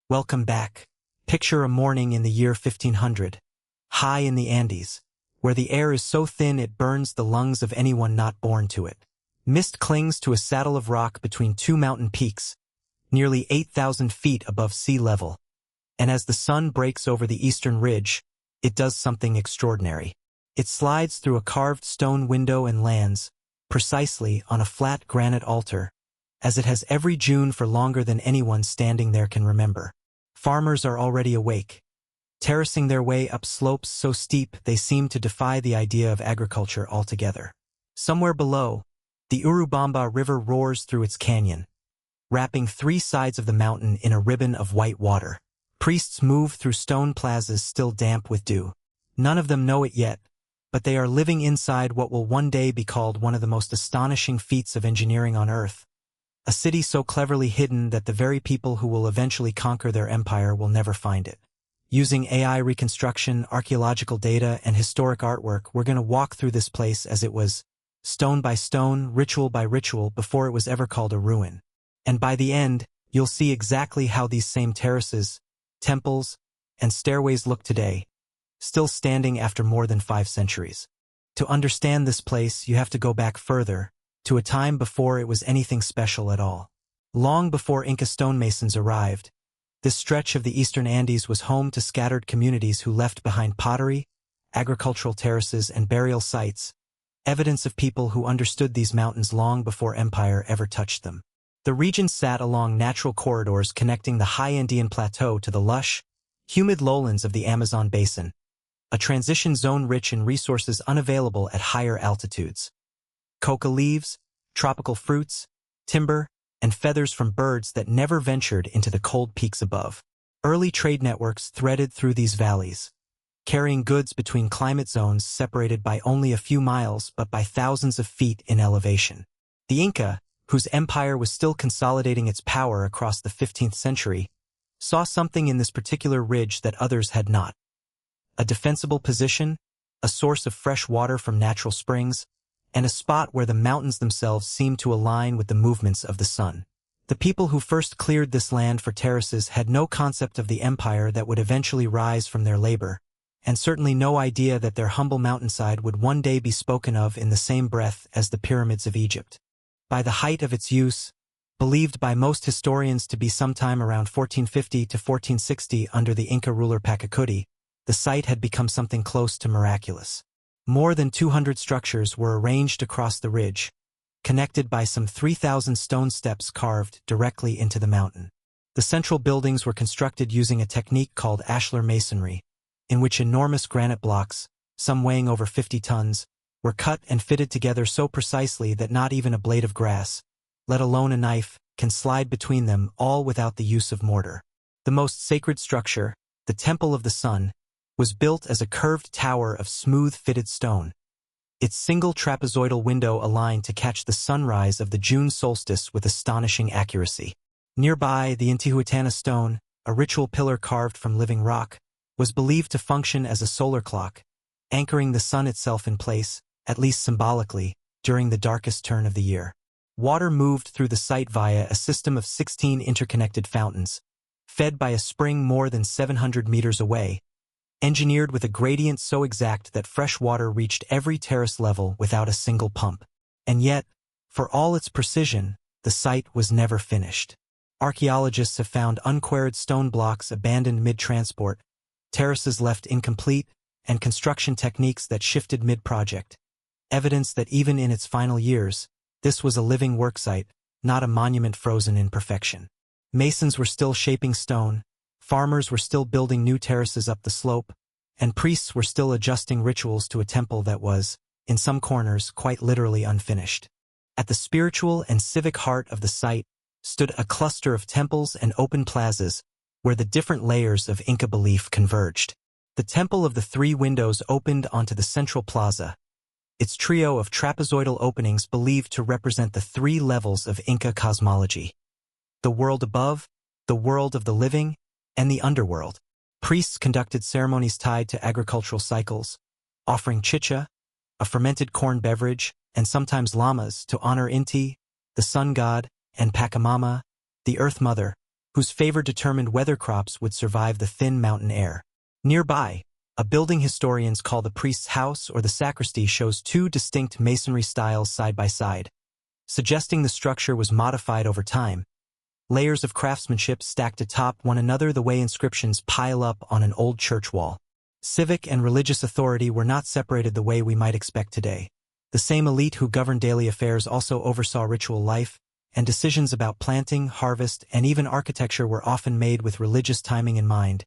Welcome back. Picture a morning in the year 1500, high in the Andes, where the air is so thin it burns the lungs of anyone not born to it. Mist clings to a saddle of rock between two mountain peaks, nearly 8,000 feet above sea level. And as the sun breaks over the eastern ridge, it does something extraordinary. It slides through a carved stone window and lands, precisely on a flat granite altar, as it has every June for longer than anyone standing there can remember. Farmers are already awake, terracing their way up slopes so steep they seem to defy the idea of agriculture altogether. Somewhere below, the Urubamba River roars through its canyon, wrapping three sides of the mountain in a ribbon of white water. Priests move through stone plazas still damp with dew. None of them know it yet, but they are living inside what will one day be called one of the most astonishing feats of engineering on Earth. A city so cleverly hidden that the very people who will eventually conquer their empire will never find it. Using AI reconstruction, archaeological data, and historic artwork, we're going to walk through this place as it was, stone by stone, ritual by ritual, before it was ever called a ruin. And by the end, you'll see exactly how these same terraces, temples, and stairways look today, still standing after more than 5 centuries. To understand this place, you have to go back further, to a time before it was anything special at all. Long before Inca stonemasons arrived, this stretch of the eastern Andes was home to scattered communities who left behind pottery, agricultural terraces, and burial sites, evidence of people who understood these mountains long before empire ever touched them. The region sat along natural corridors connecting the high Andean plateau to the lush, humid lowlands of the Amazon basin, a transition zone rich in resources unavailable at higher altitudes. Coca leaves, tropical fruits, timber, and feathers from birds that never ventured into the cold peaks above. Early trade networks threaded through these valleys, carrying goods between climate zones separated by only a few miles but by thousands of feet in elevation. The Inca, whose empire was still consolidating its power across the 15th century, saw something in this particular ridge that others had not. A defensible position, a source of fresh water from natural springs, and a spot where the mountains themselves seemed to align with the movements of the sun. The people who first cleared this land for terraces had no concept of the empire that would eventually rise from their labor, and certainly no idea that their humble mountainside would one day be spoken of in the same breath as the pyramids of Egypt. By the height of its use, believed by most historians to be sometime around 1450 to 1460 under the Inca ruler Pachacuti, the site had become something close to miraculous. More than 200 structures were arranged across the ridge, connected by some 3,000 stone steps carved directly into the mountain. The central buildings were constructed using a technique called ashlar masonry, in which enormous granite blocks, some weighing over 50 tons, were cut and fitted together so precisely that not even a blade of grass, let alone a knife, can slide between them, all without the use of mortar. The most sacred structure, the Temple of the Sun, was built as a curved tower of smooth-fitted stone, its single trapezoidal window aligned to catch the sunrise of the June solstice with astonishing accuracy. Nearby, the Intihuatana stone, a ritual pillar carved from living rock, was believed to function as a solar clock, anchoring the sun itself in place, at least symbolically, during the darkest turn of the year. Water moved through the site via a system of 16 interconnected fountains, fed by a spring more than 700 meters away, engineered with a gradient so exact that fresh water reached every terrace level without a single pump. And yet, for all its precision, the site was never finished. Archaeologists have found unquarried stone blocks abandoned mid-transport, terraces left incomplete, and construction techniques that shifted mid-project. Evidence that even in its final years, this was a living worksite, not a monument frozen in perfection. Masons were still shaping stone, farmers were still building new terraces up the slope, and priests were still adjusting rituals to a temple that was, in some corners, quite literally unfinished. At the spiritual and civic heart of the site stood a cluster of temples and open plazas where the different layers of Inca belief converged. The Temple of the Three Windows opened onto the central plaza, its trio of trapezoidal openings believed to represent the 3 levels of Inca cosmology: the world above, the world of the living, and the underworld. Priests conducted ceremonies tied to agricultural cycles, offering chicha, a fermented corn beverage, and sometimes llamas to honor Inti, the sun god, and Pachamama, the earth mother, whose favor determined whether crops would survive the thin mountain air. Nearby, a building historians call the priest's house or the sacristy shows two distinct masonry styles side by side, suggesting the structure was modified over time. Layers of craftsmanship stacked atop one another the way inscriptions pile up on an old church wall. Civic and religious authority were not separated the way we might expect today. The same elite who governed daily affairs also oversaw ritual life, and decisions about planting, harvest, and even architecture were often made with religious timing in mind.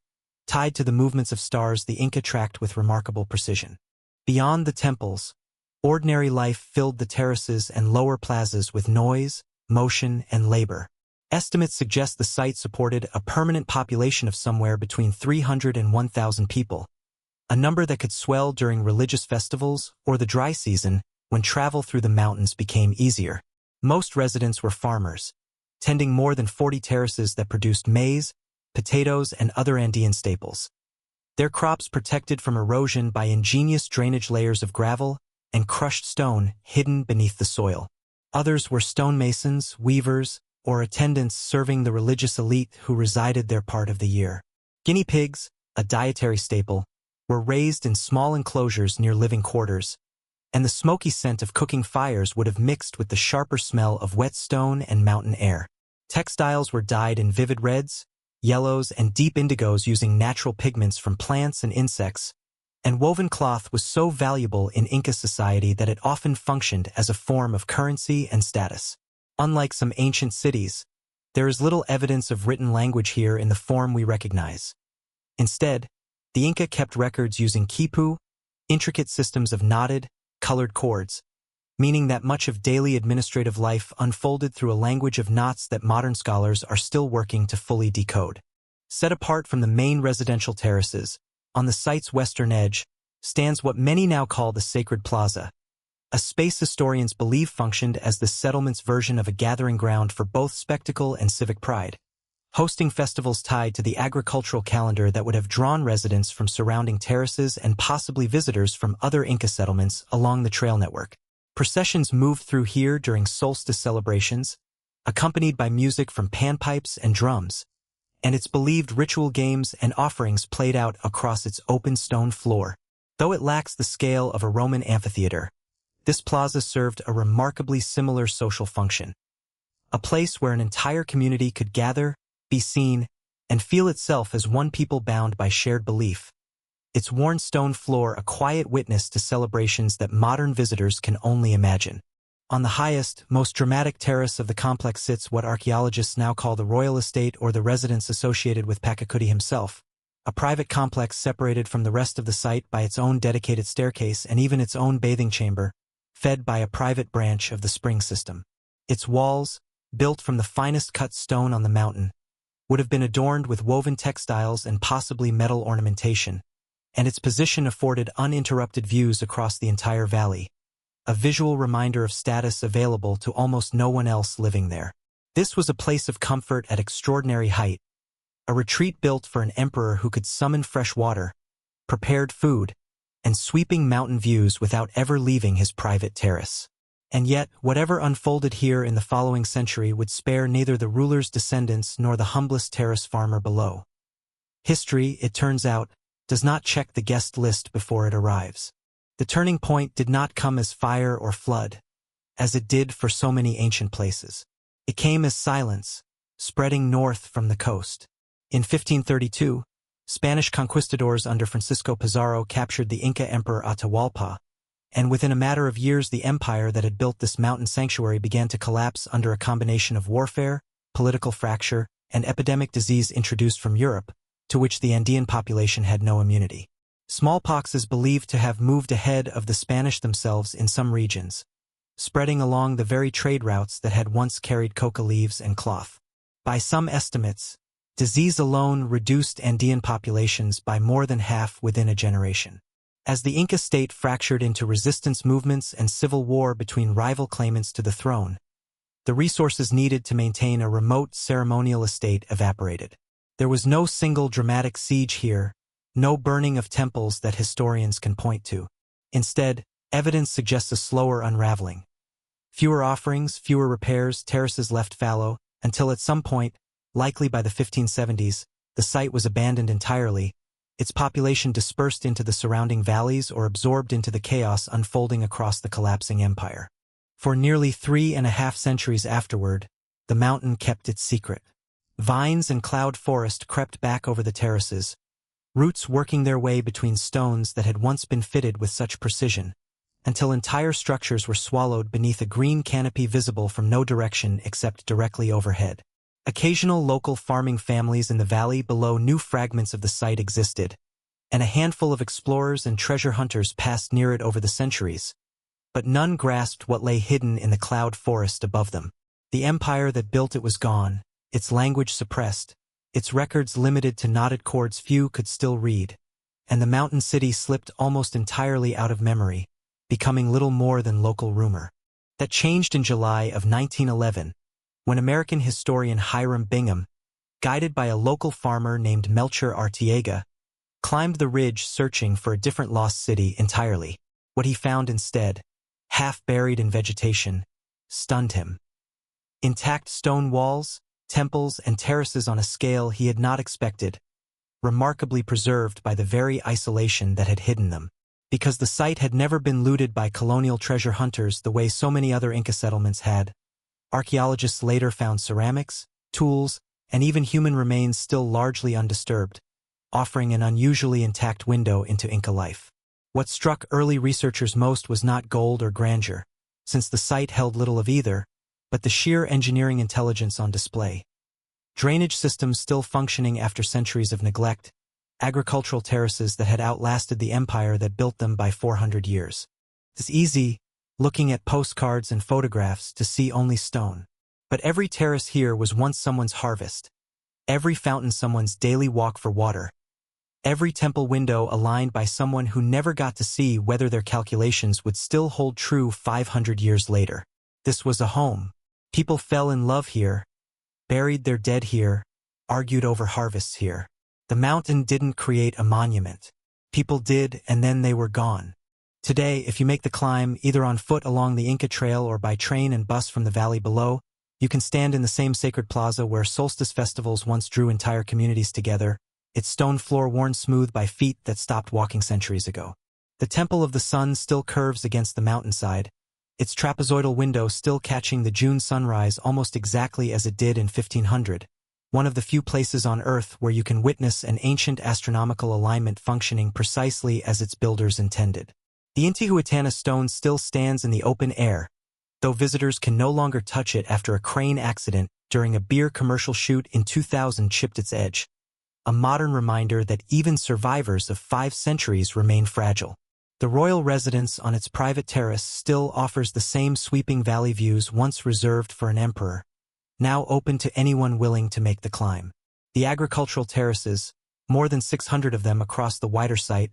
Tied to the movements of stars, the Inca tracked with remarkable precision. Beyond the temples, ordinary life filled the terraces and lower plazas with noise, motion, and labor. Estimates suggest the site supported a permanent population of somewhere between 300 and 1,000 people, a number that could swell during religious festivals or the dry season when travel through the mountains became easier. Most residents were farmers, tending more than 40 terraces that produced maize, potatoes, and other Andean staples. Their crops protected from erosion by ingenious drainage layers of gravel and crushed stone hidden beneath the soil. Others were stonemasons, weavers, or attendants serving the religious elite who resided there part of the year. Guinea pigs, a dietary staple, were raised in small enclosures near living quarters, and the smoky scent of cooking fires would have mixed with the sharper smell of wet stone and mountain air. Textiles were dyed in vivid reds, yellows, and deep indigos using natural pigments from plants and insects, and woven cloth was so valuable in Inca society that it often functioned as a form of currency and status. Unlike some ancient cities, there is little evidence of written language here in the form we recognize. Instead, the Inca kept records using quipu, intricate systems of knotted, colored cords, meaning that much of daily administrative life unfolded through a language of knots that modern scholars are still working to fully decode. Set apart from the main residential terraces, on the site's western edge, stands what many now call the Sacred Plaza, a space historians believe functioned as the settlement's version of a gathering ground for both spectacle and civic pride, hosting festivals tied to the agricultural calendar that would have drawn residents from surrounding terraces and possibly visitors from other Inca settlements along the trail network. Processions moved through here during solstice celebrations, accompanied by music from panpipes and drums, and it's believed ritual games and offerings played out across its open stone floor. Though it lacks the scale of a Roman amphitheater, this plaza served a remarkably similar social function, a place where an entire community could gather, be seen, and feel itself as one people bound by shared belief. Its worn stone floor a quiet witness to celebrations that modern visitors can only imagine. On the highest, most dramatic terrace of the complex sits what archaeologists now call the royal estate or the residence associated with Pachacuti himself, a private complex separated from the rest of the site by its own dedicated staircase and even its own bathing chamber, fed by a private branch of the spring system. Its walls, built from the finest cut stone on the mountain, would have been adorned with woven textiles and possibly metal ornamentation, and its position afforded uninterrupted views across the entire valley, a visual reminder of status available to almost no one else living there. This was a place of comfort at extraordinary height, a retreat built for an emperor who could summon fresh water, prepared food, and sweeping mountain views without ever leaving his private terrace. And yet, whatever unfolded here in the following century would spare neither the ruler's descendants nor the humblest terrace farmer below. History, it turns out, does not check the guest list before it arrives. The turning point did not come as fire or flood, as it did for so many ancient places. It came as silence, spreading north from the coast. In 1532, Spanish conquistadors under Francisco Pizarro captured the Inca emperor Atahualpa, and within a matter of years the empire that had built this mountain sanctuary began to collapse under a combination of warfare, political fracture, and epidemic disease introduced from Europe, to which the Andean population had no immunity. Smallpox is believed to have moved ahead of the Spanish themselves in some regions, spreading along the very trade routes that had once carried coca leaves and cloth. By some estimates, disease alone reduced Andean populations by more than half within a generation. As the Inca state fractured into resistance movements and civil war between rival claimants to the throne, the resources needed to maintain a remote ceremonial estate evaporated. There was no single dramatic siege here, no burning of temples that historians can point to. Instead, evidence suggests a slower unraveling. Fewer offerings, fewer repairs, terraces left fallow, until at some point, Likely by the 1570s, the site was abandoned entirely, its population dispersed into the surrounding valleys or absorbed into the chaos unfolding across the collapsing empire. For nearly 3.5 centuries afterward, the mountain kept its secret. Vines and cloud forest crept back over the terraces, roots working their way between stones that had once been fitted with such precision, until entire structures were swallowed beneath a green canopy visible from no direction except directly overhead. Occasional local farming families in the valley below knew fragments of the site existed, and a handful of explorers and treasure hunters passed near it over the centuries, but none grasped what lay hidden in the cloud forest above them. The empire that built it was gone, its language suppressed, its records limited to knotted cords few could still read, and the mountain city slipped almost entirely out of memory, becoming little more than local rumor. That changed in July of 1911, when American historian Hiram Bingham, guided by a local farmer named Melchior Arteaga, climbed the ridge searching for a different lost city entirely. What he found instead, half buried in vegetation, stunned him. Intact stone walls, temples, and terraces on a scale he had not expected, remarkably preserved by the very isolation that had hidden them. Because the site had never been looted by colonial treasure hunters the way so many other Inca settlements had, archaeologists later found ceramics, tools, and even human remains still largely undisturbed, offering an unusually intact window into Inca life. What struck early researchers most was not gold or grandeur, since the site held little of either, but the sheer engineering intelligence on display. Drainage systems still functioning after centuries of neglect, agricultural terraces that had outlasted the empire that built them by 400 years. It's easy, looking at postcards and photographs, to see only stone. But every terrace here was once someone's harvest, every fountain someone's daily walk for water, every temple window aligned by someone who never got to see whether their calculations would still hold true 500 years later. This was a home. People fell in love here, buried their dead here, argued over harvests here. The mountain didn't create a monument. People did, and then they were gone. Today, if you make the climb, either on foot along the Inca Trail or by train and bus from the valley below, you can stand in the same sacred plaza where solstice festivals once drew entire communities together, its stone floor worn smooth by feet that stopped walking centuries ago. The Temple of the Sun still curves against the mountainside, its trapezoidal window still catching the June sunrise almost exactly as it did in 1500, one of the few places on Earth where you can witness an ancient astronomical alignment functioning precisely as its builders intended. The Intihuatana stone still stands in the open air, though visitors can no longer touch it after a crane accident during a beer commercial shoot in 2000 chipped its edge, a modern reminder that even survivors of 5 centuries remain fragile. The royal residence on its private terrace still offers the same sweeping valley views once reserved for an emperor, now open to anyone willing to make the climb. The agricultural terraces, more than 600 of them across the wider site,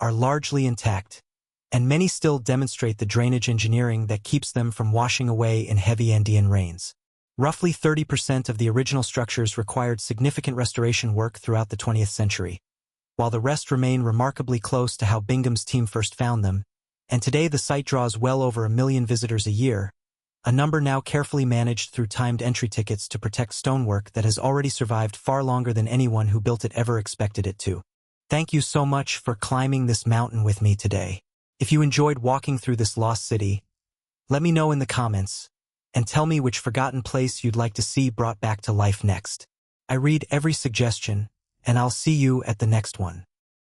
are largely intact, and many still demonstrate the drainage engineering that keeps them from washing away in heavy Andean rains. Roughly 30% of the original structures required significant restoration work throughout the 20th century, while the rest remain remarkably close to how Bingham's team first found them, and today the site draws well over 1 million visitors a year, a number now carefully managed through timed entry tickets to protect stonework that has already survived far longer than anyone who built it ever expected it to. Thank you so much for climbing this mountain with me today. If you enjoyed walking through this lost city, let me know in the comments, and tell me which forgotten place you'd like to see brought back to life next. I read every suggestion, and I'll see you at the next one.